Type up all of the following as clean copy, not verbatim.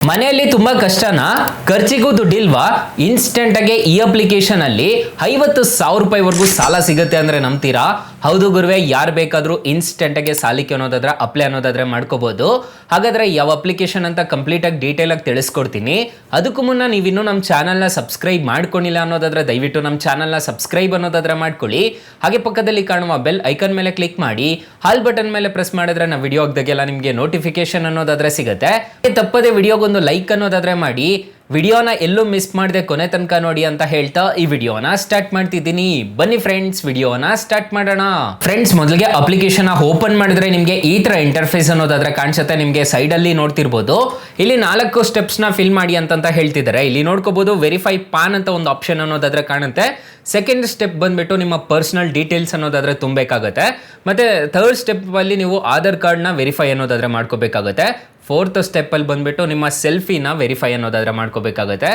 ಮನೆಯಲ್ಲಿ ತುಂಬಾ ಕಷ್ಟನಾ? ಖರ್ಚಿಗೂ ದುಡ್ಡಿಲ್ವಾ? ಇನ್ಸ್ಟೆಂಟ್ ಆಗಿ ಈ ಅಪ್ಲಿಕೇಶನ್ ಅಲ್ಲಿ 50,000 ರೂಪಾಯಿವರೆಗೂ ಸಾಲ ಸಿಗುತ್ತೆ ಅಂದ್ರೆ ನಂಬ್ತೀರಾ? ಹೌದು ಗುರುವೆ, ಯಾರು ಬೇಕಾದ್ರೂ ಇನ್ಸ್ಟೆಂಟ್ ಆಗಿ ಸಾಲಕ್ಕೆ ಅನ್ನೋದಾದ್ರೆ ಅಪ್ಲೈ ಅನ್ನೋದಾದ್ರೆ ಮಾಡ್ಕೋಬಹುದು. ಹಾಗಾದ್ರೆ ಯಾವ ಅಪ್ಲಿಕೇಶನ್ ಅಂತ ಕಂಪ್ಲೀಟ್ ಆಗಿ ಡೀಟೇಲ್ ಆಗಿ ತಿಳಿಸ್ಕೊಡ್ತೀನಿ. ಅದಕ್ಕೂ ಮುನ್ನ ನೀವಿನ್ನೂ ನಮ್ಮ ಚಾನಲ್ನ ಸಬ್ಸ್ಕ್ರೈಬ್ ಮಾಡ್ಕೊಂಡಿಲ್ಲ ಅನ್ನೋದಾದ್ರೆ ದಯವಿಟ್ಟು ನಮ್ಮ ಚಾನಲ್ನ ಸಬ್ಸ್ಕ್ರೈಬ್ ಅನ್ನೋದಾದ್ರೆ ಮಾಡ್ಕೊಳ್ಳಿ. ಹಾಗೆ ಪಕ್ಕದಲ್ಲಿ ಕಾಣುವ ಬೆಲ್ ಐಕನ್ ಮೇಲೆ ಕ್ಲಿಕ್ ಮಾಡಿ ಹಾಲ್ ಬಟನ್ ಮೇಲೆ ಪ್ರೆಸ್ ಮಾಡಿದ್ರೆ ನಾವು ವಿಡಿಯೋ ಹಾಕ್ದಾಗೆಲ್ಲ ನಿಮಗೆ ನೋಟಿಫಿಕೇಶನ್ ಅನ್ನೋದಾದ್ರೆ ಸಿಗುತ್ತೆ. ತಪ್ಪದೆ ವಿಡಿಯೋಗೊಂದು ಲೈಕ್ ಅನ್ನೋದಾದ್ರೆ ಮಾಡಿ, ವಿಡಿಯೋನ ಎಲ್ಲೂ ಮಿಸ್ ಮಾಡದೆ ಕೊನೆ ತನಕ ನೋಡಿ ಅಂತ ಹೇಳ್ತಾ ಈ ವಿಡಿಯೋನ ಸ್ಟಾರ್ಟ್ ಮಾಡ್ತಿದ್ದೀನಿ. ಬನ್ನಿ ಫ್ರೆಂಡ್ಸ್, ವಿಡಿಯೋನ ಸ್ಟಾರ್ಟ್ ಮಾಡೋಣ. ಫ್ರೆಂಡ್ಸ್, ಮೊದಲಿಗೆ ಅಪ್ಲಿಕೇಶನ್ ಓಪನ್ ಮಾಡಿದ್ರೆ ನಿಮಗೆ ಈ ತರ ಇಂಟರ್ಫೇಸ್ ಅನ್ನೋದಾದ್ರೆ ಕಾಣಿಸುತ್ತೆ. ನಿಮಗೆ ಸೈಡ್ ಅಲ್ಲಿ ನೋಡ್ತಿರ್ಬೋದು, ಇಲ್ಲಿ 4 ಸ್ಟೆಪ್ಸ್ ನ ಫಿಲ್ ಮಾಡಿ ಅಂತ ಹೇಳ್ತಿದ್ದಾರೆ. ಇಲ್ಲಿ ನೋಡ್ಕೋಬಹುದು ವೆರಿಫೈ ಪಾನ್ ಅಂತ ಒಂದು ಆಪ್ಷನ್ ಅನ್ನೋದಾದ್ರೆ ಕಾಣುತ್ತೆ. ಸೆಕೆಂಡ್ ಸ್ಟೆಪ್ ಬಂದ್ಬಿಟ್ಟು ನಿಮ್ಮ ಪರ್ಸನಲ್ ಡೀಟೇಲ್ಸ್ ಅನ್ನೋದಾದ್ರೆ ತುಂಬಬೇಕಾಗುತ್ತೆ. ಮತ್ತೆ ಥರ್ಡ್ ಸ್ಟೆಪ್ ಅಲ್ಲಿ ನೀವು ಆಧಾರ್ ಕಾರ್ಡ್ ನ ವೆರಿಫೈ ಅನ್ನೋದಾದ್ರೆ ಮಾಡ್ಕೋಬೇಕಾಗುತ್ತೆ. ಫೋರ್ತ್ ಸ್ಟೆಪ್ ಅಲ್ಲಿ ಬಂದ್ಬಿಟ್ಟು ನಿಮ್ಮ ಸೆಲ್ಫಿನ ವೆರಿಫೈ ಅನ್ನೋದಾದ್ರೆ ಮಾಡ್ಕೋಬೇಕಾಗುತ್ತೆ.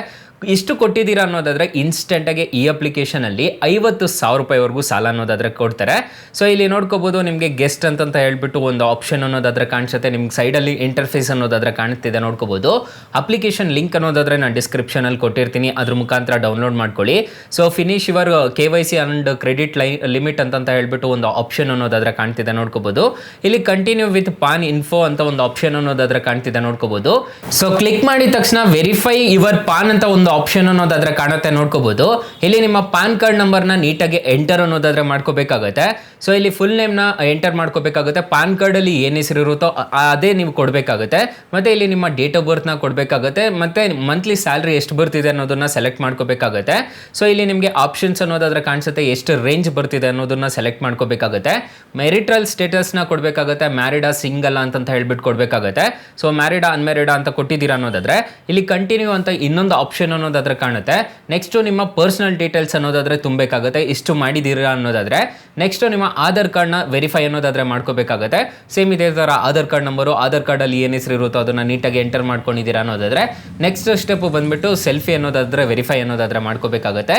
ಇಷ್ಟು ಕೊಟ್ಟಿದ್ದೀರಾ ಅನ್ನೋದಾದ್ರೆ ಇನ್ಸ್ಟೆಂಟ್ ಆಗಿ ಈ ಅಪ್ಲಿಕೇಶನ್ ಅಲ್ಲಿ 50,000 ರೂಪಾಯಿವರೆಗೂ ಸಾಲ ಅನ್ನೋದಾದ್ರೆ ಕೊಡ್ತಾರೆ. ಸೊ ಇಲ್ಲಿ ನೋಡ್ಕೋಬಹುದು, ನಿಮಗೆ ಗೆಸ್ಟ್ ಅಂತ ಹೇಳ್ಬಿಟ್ಟು ಒಂದು ಆಪ್ಷನ್ ಅನ್ನೋದಾದ್ರೆ ಕಾಣಿಸುತ್ತೆ. ನಿಮ್ಗೆ ಸೈಡ್ ಅಲ್ಲಿ ಇಂಟರ್ಫೇಸ್ ಅನ್ನೋದಾದ್ರೆ ಕಾಣುತ್ತಿದೆ, ನೋಡ್ಕೋಬಹುದು. ಅಪ್ಲಿಕೇಶನ್ ಲಿಂಕ್ ಅನ್ನೋದಾದ್ರೆ ನಾನು ಡಿಸ್ಕ್ರಿಪ್ಷನ್ ಅಲ್ಲಿ ಕೊಟ್ಟಿರ್ತೀನಿ, ಅದ್ರ ಮುಖಾಂತರ ಡೌನ್ಲೋಡ್ ಮಾಡ್ಕೊಳ್ಳಿ. So finish your KYC and credit limit ಅಂತ ಹೇಳ್ಬಿಟ್ಟು ಒಂದು ಆಪ್ಷನ್ ಅನ್ನೋದಾದ್ರೆ ಕಾಣ್ತಿದೆ, ನೋಡ್ಕೋಬಹುದು. ಇಲ್ಲಿ ಕಂಟಿನ್ಯೂ ವಿತ್ ಪಾನ್ ಇನ್ಫೋ ಅಂತ ಒಂದು ಆಪ್ಷನ್ ಅನ್ನೋದಾದ್ರೆ ಕಾಣ್ತಿದೆ, ನೋಡ್ಕೋಬಹುದು. ಸೊ ಕ್ಲಿಕ್ ಮಾಡಿದ ತಕ್ಷಣ ವೆರಿಫೈ ಯುವರ್ ಪಾನ್ ಅಂತ ಒಂದು ಆಪ್ಷನ್ ಅನ್ನೋದಾದ್ರೆ ಕಾಣುತ್ತೆ, ನೋಡ್ಕೋಬಹುದು. ಇಲ್ಲಿ ನಿಮ್ಮ ಪಾನ್ ಕಾರ್ಡ್ ನಂಬರ್ನ ನೀಟಾಗಿ ಎಂಟರ್ ಅನ್ನೋದಾದ್ರೆ ಮಾಡ್ಕೋಬೇಕಾಗುತ್ತೆ. ಸೊ ಇಲ್ಲಿ ಫುಲ್ ನೇಮ್ನ ಎಂಟರ್ ಮಾಡ್ಕೋಬೇಕಾಗುತ್ತೆ. ಪಾನ್ ಕಾರ್ಡ್ ಅಲ್ಲಿ ಏನ್ ಹೆಸರು ಇರುತ್ತೋ ಅದೇ ನೀವು ಕೊಡಬೇಕಾಗುತ್ತೆ. ಮತ್ತೆ ಇಲ್ಲಿ ನಿಮ್ಮ ಡೇಟ್ ಆಫ್ ಬರ್ತ್ ನ ಕೊಡಬೇಕಾಗುತ್ತೆ. ಮತ್ತೆ ಮಂತ್ಲಿ ಸ್ಯಾಲರಿ ಎಷ್ಟು ಬರ್ತಿದೆ ಅನ್ನೋದನ್ನ ಸೆಲೆಕ್ಟ್ ಮಾಡ್ಕೋಬೇಕಾಗುತ್ತೆ. ಸೊ ಇಲ್ಲಿ ನಿಮಗೆ ಆಪ್ಷನ್ಸ್ ಅನ್ನೋದಾದ್ರೆ ಕಾಣಿಸುತ್ತೆ, ಎಷ್ಟು ರೇಂಜ್ ಬರ್ತಿದೆ ಅನ್ನೋದನ್ನ ಸೆಲೆಕ್ಟ್ ಮಾಡ್ಕೋಬೇಕಾಗುತ್ತೆ. ಮೆರಿಟಲ್ ಸ್ಟೇಟಸ್ ನ ಕೊಡಬೇಕಾಗುತ್ತೆ. ಮ್ಯಾರಿಡಾ ಸಿಂಗಲ್ ಅಂತ ಹೇಳ್ಬಿಟ್ಟು ಕೊಡಬೇಕಾಗುತ್ತೆ. ಸೊ ಮ್ಯಾರಿಡಾ ಅನ್ಮ್ಯಾರಿಡಾ ಅಂತ ಕೊಟ್ಟಿದ್ದೀರಾ ಅನ್ನೋದಾದ್ರೆ ಇಲ್ಲಿ ಕಂಟಿನ್ಯೂ ಅಂತ ಇನ್ನೊಂದು ಆಪ್ಷನ್ ಅನ್ನೋದಾದ್ರೆ ಕಾಣುತ್ತೆ. ನೆಕ್ಸ್ಟ್ ನಿಮ್ಮ ಪರ್ಸನಲ್ ಡೀಟೇಲ್ಸ್ ಅನ್ನೋದಾದ್ರೆ ತುಂಬಬೇಕಾಗುತ್ತೆ. ಇಷ್ಟು ಮಾಡಿದ್ದೀರಾ ಅನ್ನೋದಾದ್ರೆ ನೆಕ್ಸ್ಟ್ ನಿಮ್ಮ ಆಧಾರ್ ಕಾರ್ಡ್ ನ ವೆರಿಫೈ ಅನ್ನೋದಾದ್ರೆ ಮಾಡ್ಕೋಬೇಕಾಗುತ್ತೆ. ಸೇಮ್ ಇದೇ ತರ Aadhaar card number, Aadhaar card ಅಲ್ಲಿ ಏನ್ ಹೆಸರು ಇರುತ್ತೋ ಅದನ್ನ ನೀಟಾಗಿ ಎಂಟರ್ ಮಾಡ್ಕೊಂಡಿದ್ದೀರಾ ಅನ್ನೋದಾದ್ರೆ ನೆಕ್ಸ್ಟ್ ಸ್ಟೆಪ್ ಬಂದ್ಬಿಟ್ಟು ಸೆಲ್ಫಿ ಅನ್ನೋದಾದ್ರೆ ವೆರಿಫೈ ಅನ್ನೋದಾದ್ರೆ ಮಾಡ್ಕೋಬೇಕಾಗುತ್ತೆ.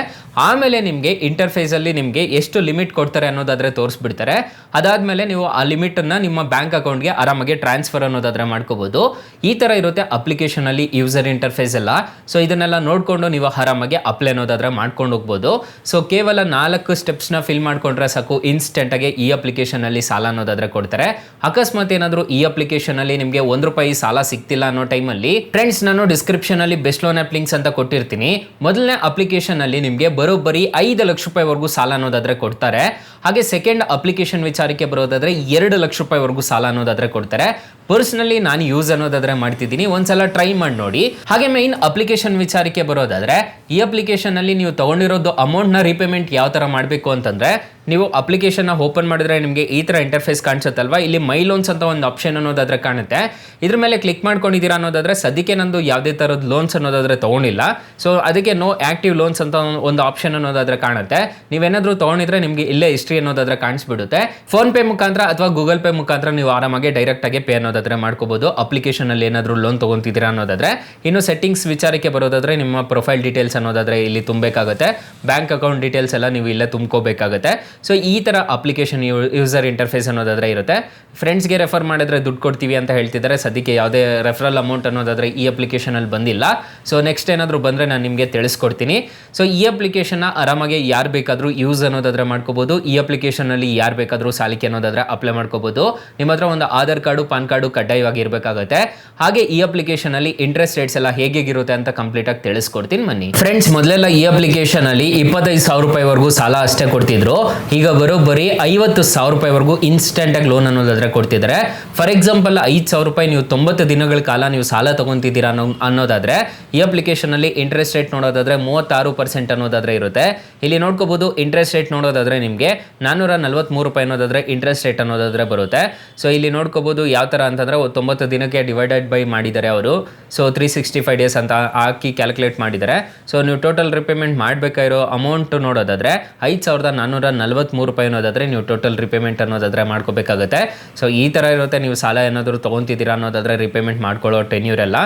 ಆಮೇಲೆ ನಿಮಗೆ ಇಂಟರ್ಫೇಸ್ ಅಲ್ಲಿ ನಿಮಗೆ ಎಷ್ಟು ಲಿಮಿಟ್ ಕೊಡ್ತಾರೆ ಅನ್ನೋದಾದ್ರೆ ತೋರಿಸ್ಬಿಡ್ತಾರೆ. ಅದಾದ್ಮೇಲೆ ನೀವು ಆ ಲಿಮಿಟ್ ಅನ್ನ ನಿಮ್ಮ ಬ್ಯಾಂಕ್ ಅಕೌಂಟ್ಗೆ ಆರಾಮಾಗಿ ಟ್ರಾನ್ಸ್ಫರ್ ಅನ್ನೋದಾದ್ರೆ ಮಾಡ್ಕೋಬಹುದು. ಈ ತರ ಇರುತ್ತೆ ಅಪ್ಲಿಕೇಶನ್ ಅಲ್ಲಿ ಯೂಸರ್ ಇಂಟರ್ಫೇಸ್ ಎಲ್ಲ. ಸೊ ಇದನ್ನೆಲ್ಲ ನೋಡ್ಕೊಂಡು ನೀವು ಆರಾಮಾಗಿ ಅಪ್ಲೈ ಅನ್ನೋದಾದ್ರೆ ಮಾಡ್ಕೊಂಡು ಹೋಗ್ಬೋದು. ಸೊ ಕೇವಲ 4 ಸ್ಟೆಪ್ಸ್ ನ ಫಿಲ್ ಮಾಡ್ಕೊಂಡ್ರೆ ಸಾಕು, ಇನ್ಸ್ಟೆಂಟ್ ಆಗಿ ಈ ಅಪ್ಲಿಕೇಶನ್ ಅಲ್ಲಿ ಸಾಲ ಅನ್ನೋದಾದ್ರೆ ಕೊಡ್ತಾರೆ. ಅಕಸ್ಮಾತ್ ಏನಾದ್ರು ಈ ಅಪ್ಲಿಕೇಶನ್ ಅಲ್ಲಿ ನಿಮಗೆ ₹1 ಸಾಲ ಸಿಗ್ತಿಲ್ಲ ಅನ್ನೋ ಟೈಮಲ್ಲಿ ಫ್ರೆಂಡ್ಸ್, ನಾನು ಡಿಸ್ಕ್ರಿಪ್ಷನ್ ಅಲ್ಲಿ ಬೆಸ್ಟ್ ಲೋನ್ ಆಪ್ ಲಿಂಕ್ಸ್ ಅಂತ ಕೊಟ್ಟಿರ್ತೀನಿ. ಮೊದಲನೇ ಅಪ್ಲಿಕೇಶನ್ ಅಲ್ಲಿ ನಿಮಗೆ ಬರೋಬ್ಬರಿ ₹5,00,000 ಸಾಲ ಅನ್ನೋದಾದ್ರೆ ಕೊಡ್ತಾರೆ. ಹಾಗೆ ಸೆಕೆಂಡ್ ಅಪ್ಲಿಕೇಶನ್ ವಿಚಾರಕ್ಕೆ ಬರೋದಾದ್ರೆ ₹2,00,000 ಸಾಲ ಅನ್ನೋದಾದ್ರೆ ಕೊಡ್ತಾರೆ. ಪರ್ಸನಲಿ ನಾನು ಯೂಸ್ ಅನ್ನೋದಾದ್ರೆ ಮಾಡ್ತಿದ್ದೀನಿ, ಒಂದ್ಸಲ ಟ್ರೈ ಮಾಡಿ ನೋಡಿ. ಹಾಗೆ ಮೈನ್ ಅಪ್ಲಿಕೇಶನ್ ವಿಚಾರಕ್ಕೆ ಬರೋದಾದ್ರೆ ಈ ಅಪ್ಲಿಕೇಶನ್ ಅಲ್ಲಿ ನೀವು ತಗೊಂಡಿರೋದು ಅಮೌಂಟ್ ನ ರೀಪೇಮೆಂಟ್ ಯಾವ ತರ ಮಾಡಬೇಕು ಅಂತಂದ್ರೆ, ನೀವು ಅಪ್ಲಿಕೇಶನ್ ಓಪನ್ ಮಾಡಿದ್ರೆ ನಿಮಗೆ ಈ ತರ ಇಂಟರ್ಫೇಸ್ ಕಾಣಿಸುತ್ತಲ್ವಾ, ಇಲ್ಲಿ ಮೈ ಲೋನ್ಸ್ ಅಂತ ಒಂದು ಆಪ್ಷನ್ ಅನ್ನೋದಾದ್ರೆ ಕಾಣುತ್ತೆ. ಇದ್ರ ಮೇಲೆ ಕ್ಲಿಕ್ ಮಾಡ್ಕೊಂಡಿದ್ದೀರಾ ಅನ್ನೋದಾದ್ರೆ ಸದ್ಯಕ್ಕೆ ನಂದು ಯಾವುದೇ ತರದ ಲೋನ್ಸ್ ಅನ್ನೋದಾದ್ರೆ ತಗೊಂಡಿಲ್ಲ. ಸೊ ಅದಕ್ಕೆ ನೋ ಆಕ್ಟಿವ್ ಲೋನ್ಸ್ ಅಂತ ಒಂದು ಆಪ್ಷನ್ ಅನ್ನೋದಾದ್ರೆ ಕಾಣುತ್ತೆ. ನೀವೇನಾದ್ರೂ ತಗೊಂಡಿದ್ರೆ ನಿಮಗೆ ಇಲ್ಲೇ ಹಿಸ್ಟ್ರಿ ಅನ್ನೋದಾದ್ರೆ ಕಾಣಿಸ್ಬಿಡುತ್ತೆ. ಫೋನ್ ಪೇ ಮುಖಾಂತರ ಅಥವಾ ಗೂಗಲ್ ಪೇ ಮುಖಾಂತರ ನೀವು ಆರಾಮಾಗಿ ಡೈರೆಕ್ಟ್ ಆಗಿ ಪೇ ಅನ್ನೋದಾದ್ರೆ ಮಾಡ್ಕೋಬಹುದು. ಅಪ್ಲಿಕೇಶನ್ ಅಲ್ಲಿ ಏನಾದ್ರೂ ಲೋನ್ ತಗೊಂತಿದ್ದೀರಾ ಅನ್ನೋದಾದ್ರೆ. ಇನ್ನು ಸೆಟ್ಟಿಂಗ್ಸ್ ವಿಚಾರಕ್ಕೆ ಬರೋದಾದ್ರೆ ನಿಮ್ಮ ಪ್ರೊಫೈಲ್ ಡೀಟೇಲ್ಸ್ ಅನ್ನೋದಾದ್ರೆ ಇಲ್ಲಿ ತುಂಬಬೇಕಾಗುತ್ತೆ. ಬ್ಯಾಂಕ್ ಅಕೌಂಟ್ ಡೀಟೇಲ್ಸ್ ಎಲ್ಲ ನೀವು ಇಲ್ಲೇ ತುಂಬ್ಕೋಬೇಕಾಗುತ್ತೆ. ಸೊ ಈ ತರ ಅಪ್ಲಿಕೇಶನ್ ಯೂಸರ್ ಇಂಟರ್ಫೇಸ್ ಅನ್ನೋದಾದ್ರೆ ಇರುತ್ತೆ. ಫ್ರೆಂಡ್ಸ್ಗೆ ರೆಫರ್ ಮಾಡಿದ್ರೆ ದುಡ್ಡು ಕೊಡ್ತೀವಿ ಅಂತ ಹೇಳ್ತಿದ್ದಾರೆ. ಸದ್ಯಕ್ಕೆ ಯಾವುದೇ ರೆಫರಲ್ ಅಮೌಂಟ್ ಅನ್ನೋದಾದ್ರೆ ಈ ಅಪ್ಲಿಕೇಶನ್ ಅಲ್ಲಿ ಬಂದಿಲ್ಲ. ಸೊ ನೆಕ್ಸ್ಟ್ ಏನಾದರೂ ಬಂದ್ರೆ ನಾನು ನಿಮಗೆ ತಿಳಿಸ್ಕೊಡ್ತೀನಿ. ಸೊ ಈ ಅಪ್ಲಿಕೇಶನ್ ಆರಾಮಾಗಿ ಯಾರು ಬೇಕಾದ್ರೂ ಯೂಸ್ ಅನ್ನೋದಾದ್ರೆ ಮಾಡ್ಕೋಬಹುದು. ಈ ಅಪ್ಲಿಕೇಶನ್ ಅಲ್ಲಿ ಯಾರು ಬೇಕಾದ್ರೂ ಸಾಲಕ್ಕೆ ಅನ್ನೋದಾದ್ರೆ ಅಪ್ಲೈ ಮಾಡ್ಕೋಬಹುದು. ನಿಮ್ಮ ಹತ್ರ ಒಂದು ಆಧಾರ್ ಕಾರ್ಡು, ಪಾನ್ ಕಾರ್ಡು ಕಡ್ಡಾಯವಾಗಿ ಇರಬೇಕಾಗುತ್ತೆ. ಹಾಗೆ ಈ ಅಪ್ಲಿಕೇಶನ್ ಅಲ್ಲಿ ಇಂಟ್ರೆಸ್ಟ್ ರೇಟ್ಸ್ ಎಲ್ಲ ಹೇಗಿರುತ್ತೆ ಅಂತ ಕಂಪ್ಲೀಟ್ ಆಗಿ ತಿಳಿಸ್ಕೊಡ್ತೀನಿ ಬನ್ನಿ. ಫ್ರೆಂಡ್ಸ್, ಮೊದಲೆಲ್ಲ ಈ ಅಪ್ಲಿಕೇಶನ್ ಅಲ್ಲಿ ₹25,000 ಸಾಲ ಅಷ್ಟೇ ಕೊಡ್ತಿದ್ರು. ಈಗ ಬರೋಬ್ಬರಿ ₹50,000 ಇನ್ಸ್ಟೆಂಟ್ ಆಗಿ ಲೋನ್ ಅನ್ನೋದಾದ್ರೆ ಕೊಡ್ತಿದ್ದಾರೆ. ಫಾರ್ ಎಕ್ಸಾಂಪಲ್ ₹5,000 ನೀವು 90 ದಿನಗಳ ಕಾಲ ನೀವು ಸಾಲ ತಗೊಂತಿದ್ದೀರಾ ಅನ್ನೋದಾದ್ರೆ ಈ ಅಪ್ಲಿಕೇಶನ್ ಅಲ್ಲಿ ಇಂಟ್ರೆಸ್ಟ್ ರೇಟ್ ನೋಡೋದಾದ್ರೆ 36% ಅನ್ನೋದಾದ್ರೆ ಇರುತ್ತೆ. ಇಲ್ಲಿ ನೋಡ್ಕೋಬಹುದು, ಇಂಟ್ರೆಸ್ಟ್ ರೇಟ್ ನೋಡೋದಾದ್ರೆ ನಿಮಗೆ ₹443 ಅನ್ನೋದಾದ್ರೆ ಇಂಟ್ರೆಸ್ಟ್ ರೇಟ್ ಅನ್ನೋದಾದ್ರೆ ಬರುತ್ತೆ. ಸೊ ಇಲ್ಲಿ ನೋಡ್ಕೋಬಹುದು ಯಾವ ತರ ಅಂತಂದ್ರೆ 90 ದಿನಕ್ಕೆ ಡಿವೈಡೆಡ್ ಬೈ ಮಾಡಿದ್ದಾರೆ ಅವರು. ಸೊ 365 ಡೇಸ್ ಅಂತ ಹಾಕಿ ಕ್ಯಾಲ್ಕುಲೇಟ್ ಮಾಡಿದ್ದಾರೆ. ಸೊ ನೀವು ಟೋಟಲ್ ರಿಪೇಮೆಂಟ್ ಮಾಡಬೇಕಾಗಿರೋ ಅಮೌಂಟ್ ನೋಡೋದಾದ್ರೆ ₹5,443 ಅನ್ನೋದಾದ್ರೆ ನೀವು ಟೋಟಲ್ ರಿಪೇಮೆಂಟ್ ಅನ್ನೋದಾದ್ರೆ ಮಾಡ್ಕೋಬೇಕಾಗುತ್ತೆ. ಸೊ ಈ ತರ ಇರುತ್ತೆ. ನೀವು ಸಾಲ ಏನಾದರೂ ತಗೊಂತಿದ್ದೀರಾ ಅನ್ನೋದಾದ್ರೆ ರಿಪೇಮೆಂಟ್ ಮಾಡ್ಕೊಳ್ಳೋ ಟೆನ್ಯೂರ್ ಎಲ್ಲ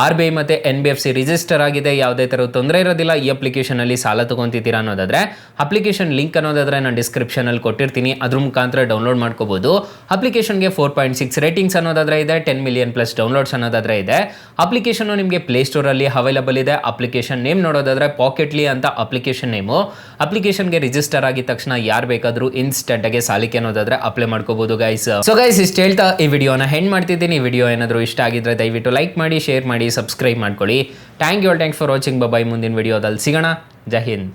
RBI ಮತ್ತೆ NBFC ರಿಜಿಸ್ಟರ್ ಆಗಿದೆ. ಯಾವುದೇ ತರ ತೊಂದರೆ ಇರೋದಿಲ್ಲ. ಈ ಅಪ್ಲಿಕೇಶನ್ ಅಲ್ಲಿ ಸಾಲ ತಗೊಂತಿದ್ದೀರಾ ಅನ್ನೋದಾದ್ರೆ ಅಪ್ಲಿಕೇಶನ್ ಲಿಂಕ್ ಅನ್ನೋದಾದ್ರೆ ನಾನು ಡಿಸ್ಕ್ರಿಪ್ಷನ್ ಅಲ್ಲಿ ಕೊಟ್ಟಿರ್ತೀನಿ, ಅದ್ರ ಮುಖಾಂತರ ಡೌನ್ಲೋಡ್ ಮಾಡ್ಕೋಬಹುದು. ಅಪ್ಲಿಕೇಶನ್ಗೆ 4.6 ರೇಟಿಂಗ್ಸ್ ಅನ್ನೋದಾದ್ರೆ ಇದೆ. 10 ಮಿಲಿಯನ್ ಪ್ಲಸ್ ಡೌನ್ಲೋಡ್ಸ್ ಅನ್ನೋದಾದ್ರೆ ಇದೆ. ಅಪ್ಲಿಕೇಶನ್ ನಿಮಗೆ ಪ್ಲೇಸ್ಟೋರಲ್ಲಿ ಅವೈಲಬಲ್ ಇದೆ. ಅಪ್ಲಿಕೇಶನ್ ನೇಮ್ ನೋಡೋದಾದ್ರೆ ಪಾಕೆಟ್ಲಿ ಅಂತ ಅಪ್ಲಿಕೇಶನ್ ನೇಮು. ಅಪ್ಲಿಕೇಶನ್ಗೆ ರಿಜಿಸ್ಟರ್ ಆಗಿದ ತಕ್ಷಣ ಯಾರು ಬೇಕಾದರೂ ಇನ್ಸ್ಟೆಂಟ್ ಆಗಿ ಸಾಲಕ್ಕೆ ಅನ್ನೋದಾದ್ರೆ ಅಪ್ಲೈ ಮಾಡ್ಕೋಬಹುದು ಗೈಸ್. ಸೊ ಗೈಸ್ ಇಷ್ಟು ಹೇಳ್ತಾ ಈ ವಿಡಿಯೋನ ಹೆಂಡ್ ಮಾಡ್ತಿದ್ದೀನಿ. ಈ ವಿಡಿಯೋ ಏನಾದರೂ ಇಷ್ಟ ಆಗಿದ್ರೆ ದಯವಿಟ್ಟು ಲೈಕ್ ಮಾಡಿ, ಶೇರ್ ಮಾಡಿ, ಸಬ್ಸ್ಕ್ರೈಬ್ ಮಾಡ್ಕೊಳ್ಳಿ. Thanks for watching. ಬಾಯ್. ಮುಂದಿನ ವಿಡಿಯೋದಲ್ಲಿ ಸಿಗೋಣ. ಜೈ ಹಿಂದ್.